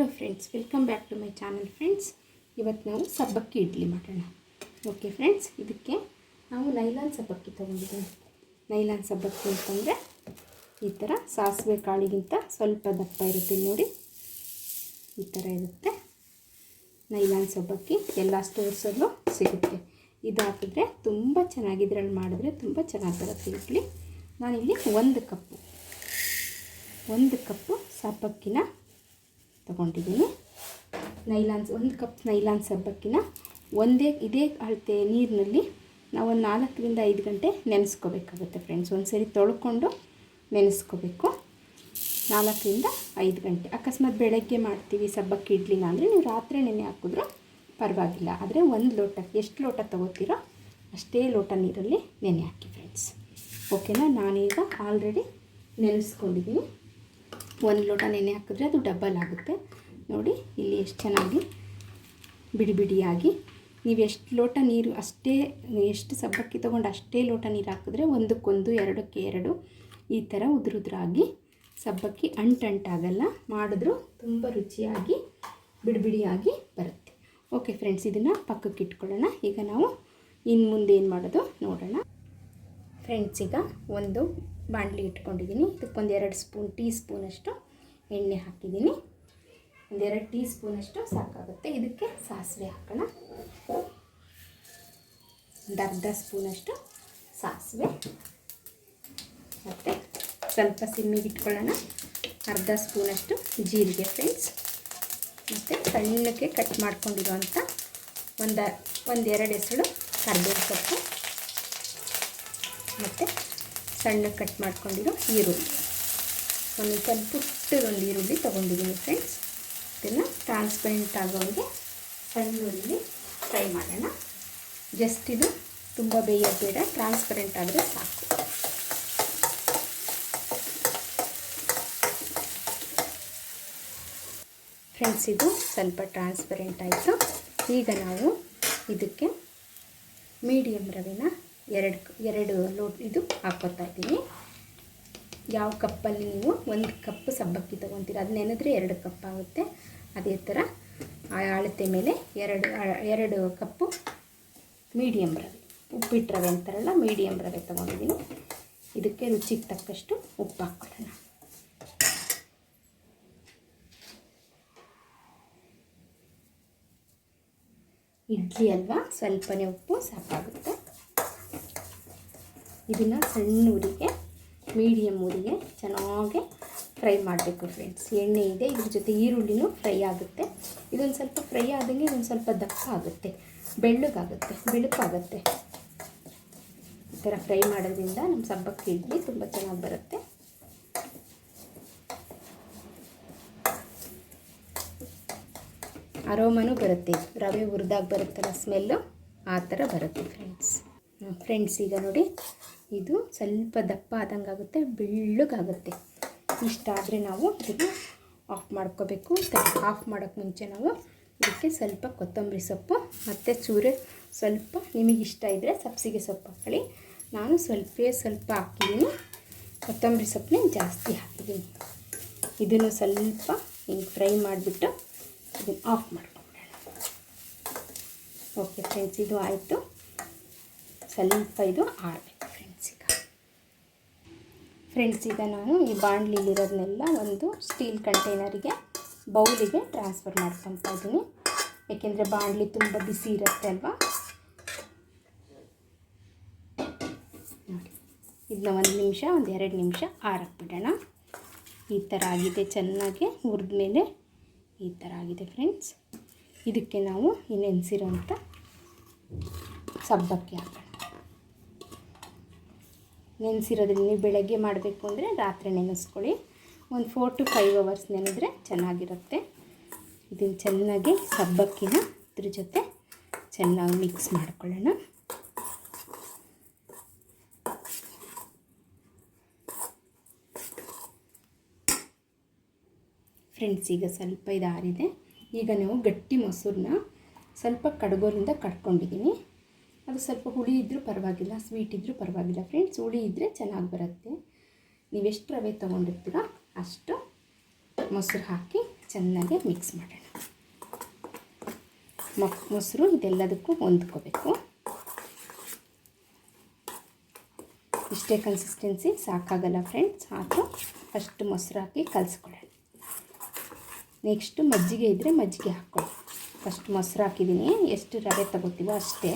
Hello friends, welcome back to my channel friends. ಇವತ್ತು ನಾವು ಸಬ್ಬಕ್ಕಿ ಇಡ್ಲಿ ಮಾಡೋಣ. ಓಕೆ ಫ್ರೆಂಡ್ಸ್, ಇದಕ್ಕೆ ನಾವು ನೈಲಾನ್ ಸಬ್ಬಕ್ಕಿ ತೊಗೊಂಡಿದ್ದೀವಿ. ನೈಲಾನ್ ಸಬ್ಬಕ್ಕಿ ಅಂತಂದರೆ ಈ ಥರ ಸಾಸಿವೆ ಕಾಳಿಗಿಂತ ಸ್ವಲ್ಪ ದಪ್ಪ ಇರುತ್ತೆ ನೋಡಿ, ಈ ಥರ ಇರುತ್ತೆ. ನೈಲಾನ್ ಸಬ್ಬಕ್ಕಿ ಎಲ್ಲ ಸ್ಟೋರ್ಸಲ್ಲೂ ಸಿಗುತ್ತೆ. ಇದು ಹಾಕಿದ್ರೆ ತುಂಬ ಚೆನ್ನಾಗಿ, ಇದರಲ್ಲಿ ಮಾಡಿದ್ರೆ ತುಂಬ ಚೆನ್ನಾಗಿ ಬರುತ್ತೆ ಇಡ್ಲಿ. ನಾನಿಲ್ಲಿ ಒಂದು ಕಪ್ಪು ಸಬ್ಬಕ್ಕಿನ ತೊಗೊಂಡಿದ್ದೀನಿ. ಒಂದು ಕಪ್ ನೈಲಾನ್ ಸಬ್ಬಕ್ಕಿನ ಇದೇ ಅಳತೆ ನೀರಿನಲ್ಲಿ ನಾವು ಒಂದು 4 ರಿಂದ 5 ಗಂಟೆ ನೆನೆಸ್ಕೋಬೇಕಾಗುತ್ತೆ ಫ್ರೆಂಡ್ಸ್. ಒಂದು ಸರಿ ತೊಳ್ಕೊಂಡು ನೆನೆಸ್ಕೋಬೇಕು 4 ರಿಂದ 5 ಗಂಟೆ. ಅಕಸ್ಮಾತ್ ಬೆಳಗ್ಗೆ ಮಾಡ್ತೀವಿ ಸಬ್ಬಕ್ಕಿ ಇಡ್ಲಿನ ಅಂದರೆ ನೀವು ರಾತ್ರಿ ನೆನೆ ಹಾಕಿದ್ರೂ ಪರವಾಗಿಲ್ಲ. ಆದರೆ 1 ಲೋಟಕ್ಕೆ ಎಷ್ಟು ಲೋಟ ತೊಗೋತೀರೋ ಅಷ್ಟೇ ಲೋಟ ನೀರಲ್ಲಿ ನೆನೆ ಹಾಕಿ ಫ್ರೆಂಡ್ಸ್. ಓಕೆನಾ? ನಾನೀಗ ಆಲ್ರೆಡಿ ನೆನೆಸ್ಕೊಂಡಿದ್ದೀನಿ. 1 ಲೋಟ ನೆನೆ ಹಾಕಿದ್ರೆ ಅದು ಡಬಲ್ ಆಗುತ್ತೆ ನೋಡಿ. ಇಲ್ಲಿ ಎಷ್ಟು ಚೆನ್ನಾಗಿ ಬಿಡಿ ಬಿಡಿಯಾಗಿ, ನೀವು ಎಷ್ಟು ಲೋಟ ನೀರು ಅಷ್ಟೇ, ಎಷ್ಟು ಸಬ್ಬಕ್ಕಿ ತೊಗೊಂಡು ಅಷ್ಟೇ ಲೋಟ ನೀರು ಹಾಕಿದ್ರೆ 1ಕ್ಕೆ 1, 2ಕ್ಕೆ 2 ಈ ಥರ ಉದುರಾಗಿ ಸಬ್ಬಕ್ಕಿ ಅಂಟಾಗಲ್ಲ. ಮಾಡಿದ್ರೂ ತುಂಬ ರುಚಿಯಾಗಿ ಬಿಡಿ ಬಿಡಿಯಾಗಿ ಬರುತ್ತೆ. ಓಕೆ ಫ್ರೆಂಡ್ಸ್, ಇದನ್ನು ಪಕ್ಕಕ್ಕೆ ಇಟ್ಕೊಳ್ಳೋಣ. ಈಗ ನಾವು ಇನ್ನು ಮುಂದೆ ಏನು ಮಾಡೋದು ನೋಡೋಣ ಫ್ರೆಂಡ್ಸ್. ಈಗ ಒಂದು ಬಾಣಲಿ ಇಟ್ಕೊಂಡಿದ್ದೀನಿ. ಇದಕ್ಕೊಂದು 2 ಟೀ ಸ್ಪೂನಷ್ಟು ಎಣ್ಣೆ ಹಾಕಿದ್ದೀನಿ. 2 ಟೀ ಸ್ಪೂನಷ್ಟು ಸಾಕಾಗುತ್ತೆ. ಇದಕ್ಕೆ ಸಾಸಿವೆ ಹಾಕೋಣ. ಒಂದು ಅರ್ಧ ಸ್ಪೂನಷ್ಟು ಸಾಸಿವೆ, ಮತ್ತು ಸ್ವಲ್ಪ ಸಿಮ್ಮಿಗೆ ಇಟ್ಕೊಳ್ಳೋಣ. ಅರ್ಧ ಸ್ಪೂನಷ್ಟು ಜೀರಿಗೆ ಫ್ರೆಂಡ್ಸ್, ಮತ್ತು ಸಣ್ಣಕ್ಕೆ ಕಟ್ ಮಾಡ್ಕೊಂಡಿರೋಂಥ ಒಂದೆರಡು ಎಸಳು ಕರಿಬೇವು ಸೊಪ್ಪು, ಮತ್ತು ಸಣ್ಣಕ್ಕೆ ಕಟ್ ಮಾಡ್ಕೊಂಡಿರೋ ಈರುಳ್ಳಿ, ಒಂದು ಸ್ವಲ್ಪ ಪುಟ್ಟದೊಂದು ಈರುಳ್ಳಿ ತೊಗೊಂಡಿದ್ದೀನಿ ಫ್ರೆಂಡ್ಸ್. ಇದನ್ನು ಟ್ರಾನ್ಸ್ಪರೆಂಟ್ ಆಗೋರಿಗೆ ಸಣ್ಣ ಉಳ್ಳಿ ಫ್ರೈ ಮಾಡೋಣ. ಜಸ್ಟ್ ಇದು ತುಂಬ ಬೇಯೋದು ಬೇಡ, ಟ್ರಾನ್ಸ್ಪರೆಂಟ್ ಆದರೆ ಸಾಕು. ಫ್ರೆಂಡ್ಸ್, ಇದು ಸ್ವಲ್ಪ ಟ್ರಾನ್ಸ್ಪರೆಂಟ್ ಆಯಿತು. ಈಗ ನಾವು ಇದಕ್ಕೆ ಮೀಡಿಯಮ್ ರವೆನ ಎರಡು ಲೋಟ ಇದು ಹಾಕ್ಕೊತಾ ಇದ್ದೀನಿ. ಯಾವ ಕಪ್ಪಲ್ಲಿ ನೀವು 1 ಕಪ್ ಸಬ್ಬಕ್ಕಿ ತೊಗೊತೀರ ಅದು ನೆನೆದ್ರೆ 2 ಕಪ್ ಆಗುತ್ತೆ. ಅದೇ ಥರ ಅಳತೆ ಮೇಲೆ 2 ಕಪ್ಪು ಮೀಡಿಯಮ್ ರವೆ, ಉಪ್ಪಿಟ್ಟು ರವೆ ಅಂತಾರಲ್ಲ, ಮೀಡಿಯಮ್ ರವೆ ತೊಗೊಂಡಿದ್ದೀನಿ. ಇದಕ್ಕೆ ರುಚಿಗೆ ತಕ್ಕಷ್ಟು ಉಪ್ಪು ಹಾಕ್ಕೊಳ್ಳೋಣ. ಇಡ್ಲಿ ಅಲ್ವಾ, ಸ್ವಲ್ಪನೇ ಉಪ್ಪು ಸಾಕಾಗುತ್ತೆ. ಇದನ್ನು ಸಣ್ಣ ಊರಿಗೆ, ಮೀಡಿಯಮ್ ಊರಿಗೆ ಚೆನ್ನಾಗಿ ಫ್ರೈ ಮಾಡಬೇಕು ಫ್ರೆಂಡ್ಸ್. ಎಣ್ಣೆ ಇದೆ, ಇದ್ರ ಜೊತೆ ಈರುಳ್ಳಿನೂ ಫ್ರೈ ಆಗುತ್ತೆ. ಇದೊಂದು ಸ್ವಲ್ಪ ಫ್ರೈ ಆದಂಗೆ ಇದೊಂದು ಸ್ವಲ್ಪ ದಪ್ಪ ಆಗುತ್ತೆ, ಬೆಳುಕಾಗುತ್ತೆ. ಈ ಥರ ಫ್ರೈ ಮಾಡೋದ್ರಿಂದ ನಮ್ಮ ಸಬ್ಬಕ್ಕಿ ಇಡ್ಲಿ ತುಂಬ ಚೆನ್ನಾಗಿ ಬರುತ್ತೆ. ಅರೋಮನೂ ಬರುತ್ತೆ, ರವೆ ಹುರಿದಾಗ ಬರುತ್ತಲ್ಲ ಸ್ಮೆಲ್ಲು, ಆ ಥರ ಬರುತ್ತೆ ಫ್ರೆಂಡ್ಸ್. ಈಗ ನೋಡಿ, ಇದು ಸ್ವಲ್ಪ ದಪ್ಪ ಆದಂಗೆ ಆಗುತ್ತೆ, ಬೆಳ್ಳಗಾಗುತ್ತೆ. ಇಷ್ಟ ಆದರೆ ನಾವು ಇದನ್ನು ಆಫ್ ಮಾಡ್ಕೋಬೇಕು. ಆಫ್ ಮಾಡೋಕ್ಕೆ ಮುಂಚೆ ನಾವು ಇದಕ್ಕೆ ಸ್ವಲ್ಪ ಕೊತ್ತಂಬರಿ ಸೊಪ್ಪು ಮತ್ತು ಸ್ವಲ್ಪ ನಿಮಗಿಷ್ಟ ಇದ್ದರೆ ಸಬ್ಸಿಗೆ ಸೊಪ್ಪು ಹಾಕೊಳ್ಳಿ. ನಾನು ಸ್ವಲ್ಪ ಹಾಕಿದ್ದೀನಿ, ಕೊತ್ತಂಬರಿ ಸೊಪ್ಪನ್ನೇ ಜಾಸ್ತಿ ಹಾಕಿದ್ದೀನಿ. ಇದನ್ನು ಸ್ವಲ್ಪ ಹಿಂಗೆ ಫ್ರೈ ಮಾಡಿಬಿಟ್ಟು ಇದನ್ನು ಆಫ್ ಮಾಡ್ಕೊಂಬಿಡೋಣ. ಓಕೆ ಫ್ರೆಂಡ್ಸ್, ಇದು ಆಯಿತು. ಸ್ವಲ್ಪ ಇದು ಆರಬೇಕು ಫ್ರೆಂಡ್ಸ್. ಈಗ ನಾನು ಈ ಬಾಣಲಿಲಿರೋದನ್ನೆಲ್ಲ ಒಂದು ಸ್ಟೀಲ್ ಕಂಟೈನರಿಗೆ, ಬೌಲಿಗೆ ಟ್ರಾನ್ಸ್ಫರ್ ಮಾಡ್ಕೊತಾ ಇದ್ದೀನಿ. ಏಕೆಂದರೆ ಬಾಣಲಿ ತುಂಬ ಬಿಸಿ ಇರುತ್ತೆ ಅಲ್ವಾ. ನೋಡಿ, ಇದನ್ನ 1 ನಿಮಿಷ, 2 ನಿಮಿಷ ಆರಕ್ಬಿಡೋಣ. ಈ ಥರ ಆಗಿದೆ, ಚೆನ್ನಾಗಿ ಹುರಿದ ಮೇಲೆ ಈ ಥರ ಆಗಿದೆ ಫ್ರೆಂಡ್ಸ್. ಇದಕ್ಕೆ ನಾವು ನೆನೆಸಿರೋಂಥ ಸಬ್ಬಕ್ಕಿ ಹಾಕೋಣ. ನೆನೆಸಿರೋದ್ರಿಂದ ನೀವು ಬೆಳಗ್ಗೆ ಮಾಡಬೇಕು ಅಂದರೆ ರಾತ್ರಿ ನೆನೆಸ್ಕೊಳ್ಳಿ. ಒಂದು 4 to 5 hours ನೆನೆದ್ರೆ ಚೆನ್ನಾಗಿರುತ್ತೆ. ಇದನ್ನು ಚೆನ್ನಾಗಿ ಸಬ್ಬಕ್ಕಿನ ಇದ್ರ ಜೊತೆ ಚೆನ್ನಾಗಿ ಮಿಕ್ಸ್ ಮಾಡ್ಕೊಳ್ಳೋಣ. ಫ್ರೆಂಡ್ಸ್, ಈಗ ಸ್ವಲ್ಪ ಇದು ಆರಿದೆ. ಈಗ ನಾವು ಗಟ್ಟಿ ಮೊಸರನ್ನ ಸ್ವಲ್ಪ ಕಡ್ಗೋಲಿಂದ ಕಟ್ಕೊಂಡಿದ್ದೀನಿ. ಅದು ಸ್ವಲ್ಪ ಹುಳಿ ಇದ್ದರೂ ಪರವಾಗಿಲ್ಲ, ಸ್ವೀಟ್ ಇದ್ದರೂ ಪರವಾಗಿಲ್ಲ ಫ್ರೆಂಡ್ಸ್. ಹುಳಿ ಇದ್ದರೆ ಚೆನ್ನಾಗಿ ಬರುತ್ತೆ. ನೀವೆಷ್ಟು ರವೆ ತೊಗೊಂಡಿರ್ತೀರೋ ಅಷ್ಟು ಮೊಸರು ಹಾಕಿ ಚೆನ್ನಾಗಿ ಮಿಕ್ಸ್ ಮಾಡೋಣ. ಮೊಸರು ಇದೆಲ್ಲದಕ್ಕೂ ಹೊಂದ್ಕೋಬೇಕು. ಇಷ್ಟೇ ಕನ್ಸಿಸ್ಟೆನ್ಸಿ ಸಾಕಾಗಲ್ಲ ಫ್ರೆಂಡ್ಸ್, ಸಾಕು. ಫಸ್ಟ್ ಮೊಸರು ಹಾಕಿ ಕಲಿಸ್ಕೊಳ್ಳೋಣ. ನೆಕ್ಸ್ಟು ಮಜ್ಜಿಗೆ ಇದ್ದರೆ ಮಜ್ಜಿಗೆ ಹಾಕ್ಕೊಳ್ಳಿ. ಫಸ್ಟ್ ಮೊಸರು ಹಾಕಿದ್ದೀನಿ, ಎಷ್ಟು ರವೆ ತಗೋತೀವೋ ಅಷ್ಟೇ.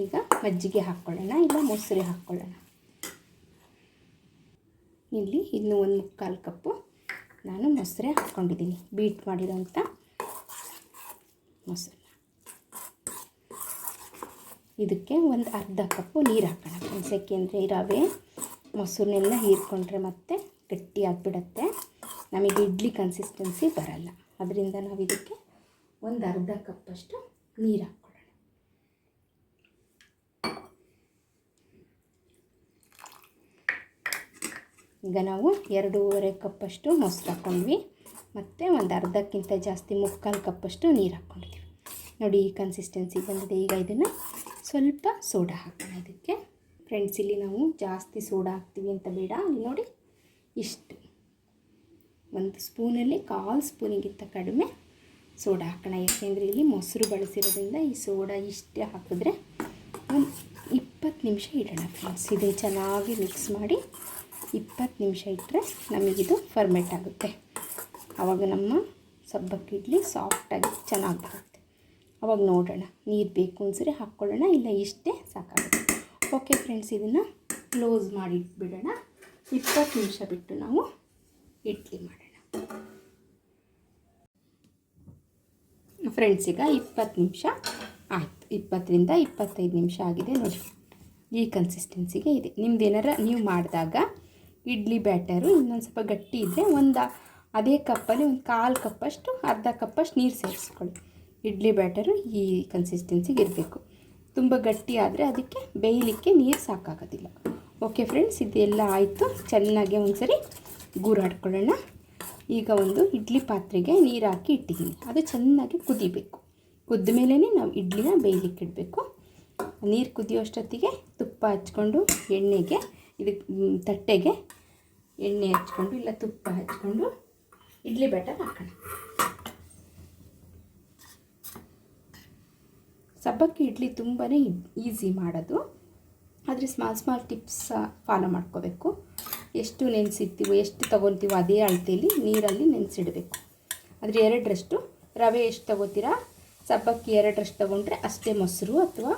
ಈಗ ಮಜ್ಜಿಗೆ ಹಾಕ್ಕೊಳ್ಳೋಣ, ಇಲ್ಲ ಮೊಸರು ಹಾಕ್ಕೊಳ್ಳೋಣ. ಇಲ್ಲಿ ಇನ್ನೂ 1/4 ಕಪ್ಪು ನಾನು ಮೊಸರೇ ಹಾಕ್ಕೊಂಡಿದ್ದೀನಿ, ಬೀಟ್ ಮಾಡಿರೋಂಥ ಮೊಸರು. ಇದಕ್ಕೆ ಒಂದು ಅರ್ಧ ಕಪ್ಪು ನೀರು ಹಾಕೋಣ ಫ್ರೆಂಡ್ಸ್. ಯಾಕೆಂದರೆ ಈ ರವೆ ಮೊಸರನ್ನೆಲ್ಲ ಹೀರ್ಕೊಂಡ್ರೆ ಮತ್ತೆ ಗಟ್ಟಿ ಆಗಿಬಿಡತ್ತೆ, ನಮಗೆ ಇಡ್ಲಿ ಕನ್ಸಿಸ್ಟೆನ್ಸಿ ಬರಲ್ಲ. ಅದರಿಂದ ನಾವು ಇದಕ್ಕೆ ಒಂದು ಅರ್ಧ ಕಪ್ಪಷ್ಟು ನೀರು ಹಾಕ್ಕೊಳ್ಳೋಣ. ಈಗ ನಾವು 2.5 ಕಪ್ಪಷ್ಟು ಮೊಸರು ಹಾಕ್ಕೊಂಡ್ವಿ, ಮತ್ತು ಒಂದು ಅರ್ಧಕ್ಕಿಂತ ಜಾಸ್ತಿ 3/4 ಕಪ್ಪಷ್ಟು ನೀರು ಹಾಕ್ಕೊಂಡಿದ್ದೀವಿ. ನೋಡಿ ಈ ಕನ್ಸಿಸ್ಟೆನ್ಸಿ ಬಂದಿದೆ. ಈಗ ಇದನ್ನು ಸ್ವಲ್ಪ ಸೋಡಾ ಹಾಕೋಣ ಇದಕ್ಕೆ ಫ್ರೆಂಡ್ಸ್. ಇಲ್ಲಿ ನಾವು ಜಾಸ್ತಿ ಸೋಡಾ ಹಾಕ್ತೀವಿ ಅಂತ ಬೇಡ, ನೋಡಿ ಇಷ್ಟು, ಒಂದು ಸ್ಪೂನಲ್ಲಿ 1/4 ಸ್ಪೂನಿಗಿಂತ ಕಡಿಮೆ ಸೋಡಾ ಹಾಕೋಣ. ಯಾಕೆಂದರೆ ಇಲ್ಲಿ ಮೊಸರು ಬಳಸಿರೋದ್ರಿಂದ ಈ ಸೋಡಾ ಇಷ್ಟೇ ಹಾಕಿದ್ರೆ ಒಂದು 20 ನಿಮಿಷ ಇಡೋಣ ಫ್ರೆಂಡ್ಸ್. ಇದನ್ನು ಚೆನ್ನಾಗಿ ಮಿಕ್ಸ್ ಮಾಡಿ 20 ನಿಮಿಷ ಇಟ್ಟರೆ ನಮಗಿದು ಫರ್ಮೆಂಟ್ ಆಗುತ್ತೆ. ಆವಾಗ ನಮ್ಮ ಸಬ್ಬಕ್ಕಿ ಇಡ್ಲಿ ಸಾಫ್ಟಾಗಿ ಚೆನ್ನಾಗಿ ಬರುತ್ತೆ. ಅವಾಗ ನೋಡೋಣ, ನೀರು ಬೇಕು ಅನ್ಸರಿ ಹಾಕ್ಕೊಳ್ಳೋಣ, ಇಲ್ಲ ಇಷ್ಟೇ ಸಾಕಾಗುತ್ತೆ. ಓಕೆ ಫ್ರೆಂಡ್ಸ್, ಇದನ್ನು ಕ್ಲೋಸ್ ಮಾಡಿ ಬಿಡೋಣ. 20 ನಿಮಿಷ ಬಿಟ್ಟು ನಾವು ಇಡ್ಲಿ ಮಾಡೋಣ ಫ್ರೆಂಡ್ಸ್. ಈಗ 20 ನಿಮಿಷ ಆಯಿತು, 20ರಿಂದ 25 ನಿಮಿಷ ಆಗಿದೆ ನೋಡಿ. ಈ ಕನ್ಸಿಸ್ಟೆನ್ಸಿಗೆ ಇದೆ. ನಿಮ್ದು ಏನಾರ ನೀವು ಮಾಡಿದಾಗ ಇಡ್ಲಿ ಬ್ಯಾಟರು ಇನ್ನೊಂದು ಸ್ವಲ್ಪ ಗಟ್ಟಿ ಇದ್ದರೆ ಅದೇ ಕಪ್ಪಲ್ಲಿ ಒಂದು 1/4 ಕಪ್ಪಷ್ಟು, ಅರ್ಧ ಕಪ್ಪಷ್ಟು ನೀರು ಸೇರಿಸ್ಕೊಳ್ಳಿ. ಇಡ್ಲಿ ಬ್ಯಾಟರು ಈ ಕನ್ಸಿಸ್ಟೆನ್ಸಿಗೆ ಇರಬೇಕು. ತುಂಬ ಗಟ್ಟಿ ಆದರೆ ಅದಕ್ಕೆ ಬೇಯಲಿಕ್ಕೆ ನೀರು ಸಾಕಾಗೋದಿಲ್ಲ. ಓಕೆ ಫ್ರೆಂಡ್ಸ್, ಇದೆಲ್ಲ ಆಯಿತು. ಚೆನ್ನಾಗಿ ಒಂದ್ಸರಿ ಗೂರಾಡ್ಕೊಳ್ಳೋಣ. ಈಗ ಒಂದು ಇಡ್ಲಿ ಪಾತ್ರೆಗೆ ನೀರು ಹಾಕಿ ಇಟ್ಟಿದ್ದೀನಿ, ಅದು ಚೆನ್ನಾಗಿ ಕುದಿಬೇಕು. ಕುದ್ದ ಮೇಲೇ ನಾವು ಇಡ್ಲಿನ ಬೇಯಲಿಕ್ಕೆ ಇಡಬೇಕು. ನೀರು ಕುದಿಯೋಷ್ಟೊತ್ತಿಗೆ ತುಪ್ಪ ಹಚ್ಕೊಂಡು ಎಣ್ಣೆಗೆ, ಇದಕ್ಕೆ ತಟ್ಟೆಗೆ ಎಣ್ಣೆ ಹಚ್ಕೊಂಡು ಇಲ್ಲ ತುಪ್ಪ ಹಚ್ಕೊಂಡು ಇಡ್ಲಿ ಬ್ಯಾಟರ್ ಹಾಕೋಣ. ಸಬ್ಬಕ್ಕಿ ಇಡ್ಲಿ ತುಂಬಾ ಈಸಿ ಮಾಡೋದು, ಆದರೆ ಸ್ಮಾಲ್ ಟಿಪ್ಸ್ ಫಾಲೋ ಮಾಡ್ಕೋಬೇಕು. ಎಷ್ಟು ನೆನೆಸಿರ್ತೀವೋ, ಎಷ್ಟು ತೊಗೊತೀವೋ ಅದೇ ಅಳತೆಯಲ್ಲಿ ನೀರಲ್ಲಿ ನೆನೆಸಿಡಬೇಕು. ಆದರೆ 2ರಷ್ಟು ರವೆ ಎಷ್ಟು ತೊಗೋತೀರಾ, ಸಬ್ಬಕ್ಕಿ 2ರಷ್ಟು ತೊಗೊಂಡ್ರೆ ಅಷ್ಟೇ ಮೊಸರು ಅಥವಾ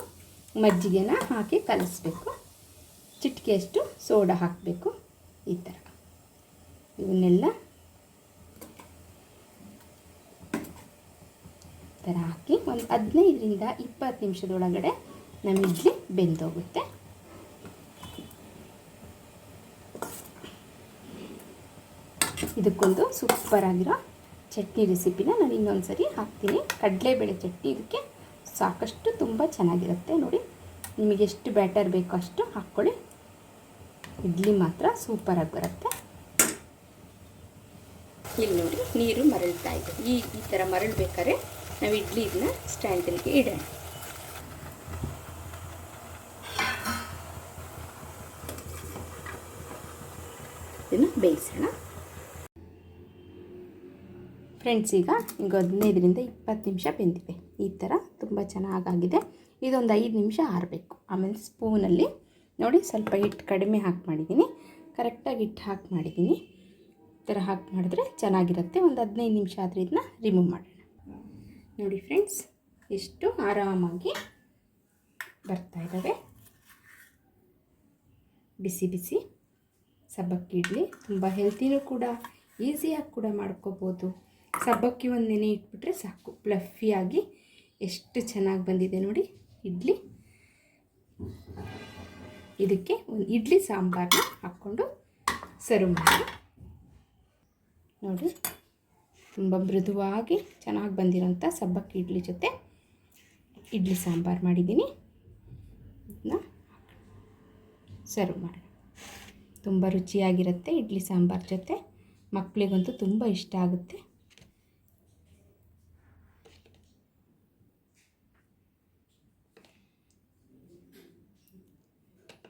ಮಜ್ಜಿಗೆನ ಹಾಕಿ ಕಲಿಸ್ಬೇಕು. ಚಿಟಿಕೆಯಷ್ಟು ಸೋಡಾ ಹಾಕಬೇಕು. ಈ ಇವನ್ನೆಲ್ಲ ಹಾಕಿ ಒಂದು 15ರಿಂದ 20 ನಿಮಿಷದೊಳಗಡೆ ನಮ್ಮ ಇಡ್ಲಿ ಬೆಂದೋಗುತ್ತೆ. ಇದಕ್ಕೊಂದು ಸೂಪರಾಗಿರೋ ಚಟ್ನಿ ರೆಸಿಪಿನ ನಾನು ಇನ್ನೊಂದು ಸರಿ ಹಾಕ್ತೀನಿ. ಕಡಲೆಬೇಳೆ ಚಟ್ನಿ ಇದಕ್ಕೆ ಸಾಕಷ್ಟು ತುಂಬ ಚೆನ್ನಾಗಿರುತ್ತೆ. ನೋಡಿ, ನಿಮಗೆ ಎಷ್ಟು ಬ್ಯಾಟರ್ ಬೇಕೋ ಅಷ್ಟು ಹಾಕ್ಕೊಳ್ಳಿ. ಇಡ್ಲಿ ಮಾತ್ರ ಸೂಪರಾಗಿ ಬರುತ್ತೆ. ಇಲ್ಲಿ ನೋಡಿ ನೀರು ಮರಳ್ತಾ ಇದೆ. ಈ ಥರ ಮರಳಬೇಕಾದ್ರೆ ನಾವು ಇಡ್ಲಿ ಇದನ್ನ ಸ್ಟ್ಯಾಂಡಲ್ಲಿಗೆ ಇಡೋಣ. ಇದನ್ನು ಬೇಯಿಸೋಣ ಫ್ರೆಂಡ್ಸ್. ಈಗ 15ರಿಂದ 20 ನಿಮಿಷ ಬೆಂದಿದೆ. ಈ ಥರ ತುಂಬ ಚೆನ್ನಾಗಾಗಿದೆ. ಇದೊಂದು 5 ನಿಮಿಷ ಆರಬೇಕು. ಆಮೇಲೆ ಸ್ಪೂನಲ್ಲಿ ನೋಡಿ ಸ್ವಲ್ಪ ಹಿಟ್ಟು ಕಡಿಮೆ ಹಾಕಿ ಮಾಡಿದ್ದೀನಿ, ಕರೆಕ್ಟಾಗಿ ಹಿಟ್ಟು ಹಾಕಿ ಮಾಡಿದ್ದೀನಿ. ಈ ಥರ ಹಾಕಿ ಮಾಡಿದ್ರೆ ಚೆನ್ನಾಗಿರುತ್ತೆ. ಒಂದು 15 ನಿಮಿಷ ಆದರೆ ಇದನ್ನ ರಿಮೂವ್ ಮಾಡೋಣ. ನೋಡಿ ಫ್ರೆಂಡ್ಸ್, ಎಷ್ಟು ಆರಾಮಾಗಿ ಬರ್ತಾ ಇದ್ದಾವೆ. ಬಿಸಿ ಬಿಸಿ ಸಬ್ಬಕ್ಕಿ ಇಡ್ಲಿ ತುಂಬ ಹೆಲ್ತಿನೂ ಕೂಡ, ಈಸಿಯಾಗಿ ಕೂಡ ಮಾಡ್ಕೋಬೋದು. ಸಬ್ಬಕ್ಕಿ ಒಂದು ನೆನೆ ಇಟ್ಬಿಟ್ರೆ ಸಾಕು, ಫ್ಲಫಿಯಾಗಿ ಎಷ್ಟು ಚೆನ್ನಾಗಿ ಬಂದಿದೆ ನೋಡಿ ಇಡ್ಲಿ. ಇದಕ್ಕೆ ಒಂದು ಇಡ್ಲಿ ಸಾಂಬಾರನ್ನ ಹಾಕ್ಕೊಂಡು ಸರ್ವ್ ಮಾಡಿ. ನೋಡಿ, ತುಂಬ ಮೃದುವಾಗಿ ಚೆನ್ನಾಗಿ ಬಂದಿರೋಂಥ ಸಬ್ಬಕ್ಕಿ ಇಡ್ಲಿ ಜೊತೆ ಇಡ್ಲಿ ಸಾಂಬಾರು ಮಾಡಿದ್ದೀನಿ. ಇದನ್ನ ಸರ್ವ್ ಮಾಡೋಣ. ತುಂಬ ರುಚಿಯಾಗಿರುತ್ತೆ ಇಡ್ಲಿ ಸಾಂಬಾರು ಜೊತೆ. ಮಕ್ಕಳಿಗಂತೂ ತುಂಬ ಇಷ್ಟ ಆಗುತ್ತೆ.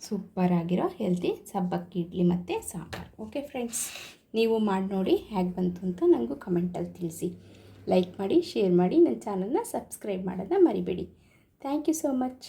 ಸೂಪರಾಗಿರೋ ಹೆಲ್ತಿ ಸಬ್ಬಕ್ಕಿ ಇಡ್ಲಿ ಮತ್ತು ಸಾಂಬಾರು. ಓಕೆ ಫ್ರೆಂಡ್ಸ್, ನೀವು ಮಾಡಿ ನೋಡಿ ಹೇಗೆ ಬಂತು ಅಂತ ನನಗೂ ಕಮೆಂಟಲ್ಲಿ ತಿಳಿಸಿ. ಲೈಕ್ ಮಾಡಿ, ಶೇರ್ ಮಾಡಿ, ನನ್ನ ಚಾನಲ್ನ ಸಬ್ಸ್ಕ್ರೈಬ್ ಮಾಡೋದನ್ನ ಮರಿಬೇಡಿ. Thank you so much.